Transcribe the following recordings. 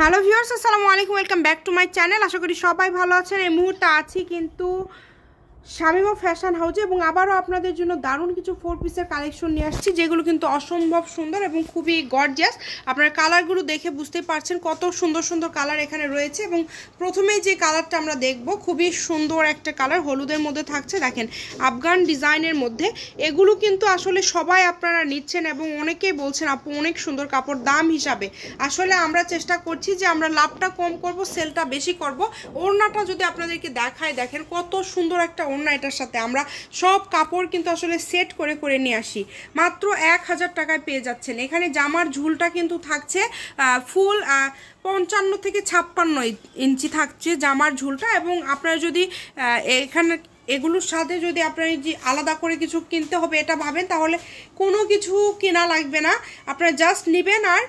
Hello viewers, আসসালামু আলাইকুম। Welcome back to my channel. আশা করি সবাই ভালো আছেন। এই মুহূর্তে আছি কিন্তু শামিমা ফ্যাশন হাউসে এবং আবারও আপনাদের জন্য দারুণ কিছু 4 পিসের কালেকশন নিয়ে আসছি, যেগুলো কিন্তু অসম্ভব সুন্দর এবং খুবই গর্জিয়াস। আপনারা কালারগুলো দেখে বুঝতে পারছেন কত সুন্দর সুন্দর কালার এখানে রয়েছে। এবং প্রথমেই যে কালারটা আমরা দেখব, খুবই সুন্দর একটা কালার, হলুদের মধ্যে থাকছে। দেখেন, আফগান ডিজাইনের মধ্যে। এগুলো কিন্তু আসলে সবাই আপনারা নিচ্ছেন এবং অনেকেই বলছেন আপু অনেক সুন্দর কাপড়, দাম হিসাবে আসলে আমরা চেষ্টা করছি যে আমরা লাভটা কম করব, সেলটা বেশি করব। ওড়নাটা যদি আপনাদেরকে দেখায়, দেখেন কত সুন্দর একটা ওড়না। এটার সাথে আমরা সব কাপড় কিন্তু আসলে সেট করে করে নিয়ে আসি। মাত্র 1000 টাকায় পেয়ে যাচ্ছেন। এখানে জামার ঝুলটা কিন্তু থাকছে ফুল 55 থেকে 56 ইঞ্চি থাকছে জামার ঝুলটা। এবং আপনারা যদি এখানে এগুলোর সাথে যদি আপনারা যে আলাদা করে কিছু কিনতে হবে এটা ভাবেন, তাহলে কোনো কিছু কেনা লাগবে না, আপনারা জাস্ট নেবেন আর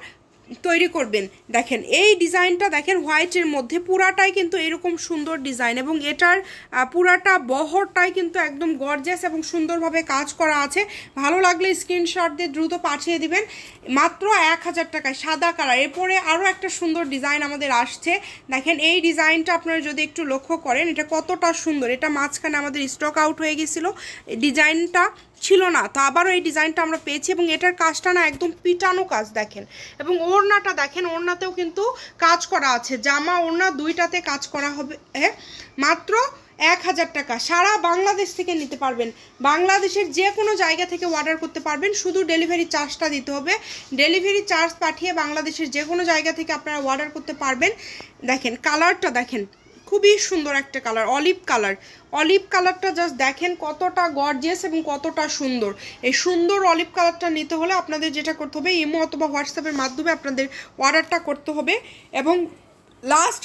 তৈরি করবেন। দেখেন এই ডিজাইনটা, দেখেন হোয়াইটের মধ্যে পুরাটাই কিন্তু এরকম সুন্দর ডিজাইন এবং এটার পুরাটা বহরটাই কিন্তু একদম গর্জিয়াস এবং সুন্দরভাবে কাজ করা আছে। ভালো লাগলে স্ক্রিনশট দিয়ে দ্রুত পাঠিয়ে দিবেন। মাত্র 1000 টাকায় সাদা কালার। এরপরে আরও একটা সুন্দর ডিজাইন আমাদের আসছে। দেখেন এই ডিজাইনটা আপনারা যদি একটু লক্ষ্য করেন, এটা কতটা সুন্দর। এটা মাঝখানে আমাদের স্টক আউট হয়ে গেছিলো, ডিজাইনটা ছিল না, তো আবারও এই ডিজাইনটা আমরা পেয়েছি এবং এটার কাজটা না একদম পিটানো কাজ। দেখেন, এবং ওড়নাটা দেখেন, ওড়নাতেও কিন্তু কাজ করা আছে, জামা ওড়না দুইটাতে কাজ করা হবে। মাত্র 1000 টাকা। সারা বাংলাদেশ থেকে নিতে পারবেন, বাংলাদেশের যে কোনো জায়গা থেকে অর্ডার করতে পারবেন, শুধু ডেলিভারি চার্জটা দিতে হবে। ডেলিভারি চার্জ পাঠিয়ে বাংলাদেশের যে কোনো জায়গা থেকে আপনারা অর্ডার করতে পারবেন। দেখেন কালারটা, দেখেন খুবই সুন্দর একটা কালার, অলিভ কালার। অলিভ কালারটা জাস্ট দেখেন কতটা গর্জিয়াস এবং কতটা সুন্দর। এই সুন্দর অলিভ কালারটা নিতে হলে আপনাদের যেটা করতে হবে, ইমো অথবা হোয়াটসঅ্যাপের মাধ্যমে আপনাদের অর্ডারটা করতে হবে। এবং লাস্ট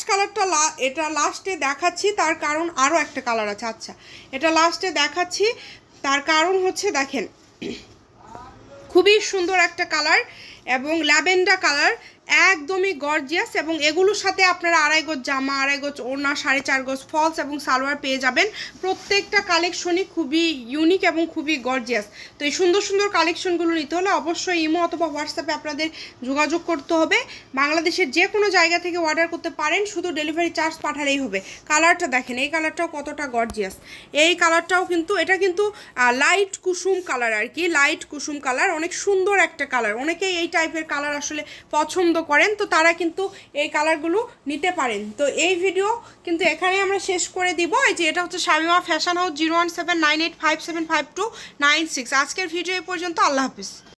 কালারটা এটা লাস্টে দেখাচ্ছি, তার কারণ আরও একটা কালার আছে। আচ্ছা, এটা লাস্টে দেখাচ্ছি, তার কারণ হচ্ছে দেখেন খুবই সুন্দর একটা কালার এবং ল্যাভেন্ডার কালার, একদমই গর্জিয়াস। এবং এগুলোর সাথে আপনারা 2.5 গজ জামা, 2.5 গজ ওড়না, 4.5 গজ ফলস এবং সালোয়ার পেয়ে যাবেন। প্রত্যেকটা কালেকশনই খুবই ইউনিক এবং খুবই গর্জিয়াস। তো এই সুন্দর সুন্দর কালেকশনগুলো নিতে হলে অবশ্যই ইমো অথবা হোয়াটসঅ্যাপে আপনাদের যোগাযোগ করতে হবে। বাংলাদেশের যে কোনো জায়গা থেকে অর্ডার করতে পারেন, শুধু ডেলিভারি চার্জ পাঠালেই হবে। কালারটা দেখেন, এই কালারটাও কতটা গর্জিয়াস। এই কালারটাও কিন্তু, এটা কিন্তু লাইট কুসুম কালার আর কি, লাইট কুসুম কালার, অনেক সুন্দর একটা কালার। অনেকেই এই টাইপের কালার আসলে পছন্দ করেন, তো তারা কিন্তু এই কালারগুলো নিতে পারেন। তো এই ভিডিও কিন্তু এখানে আমরা শেষ করে দিব। এই যে এটা হচ্ছে শামিমা ফ্যাশন হাউস, 01798575296। আজকের ভিডিও এই পর্যন্ত। আল্লাহ হাফিজ।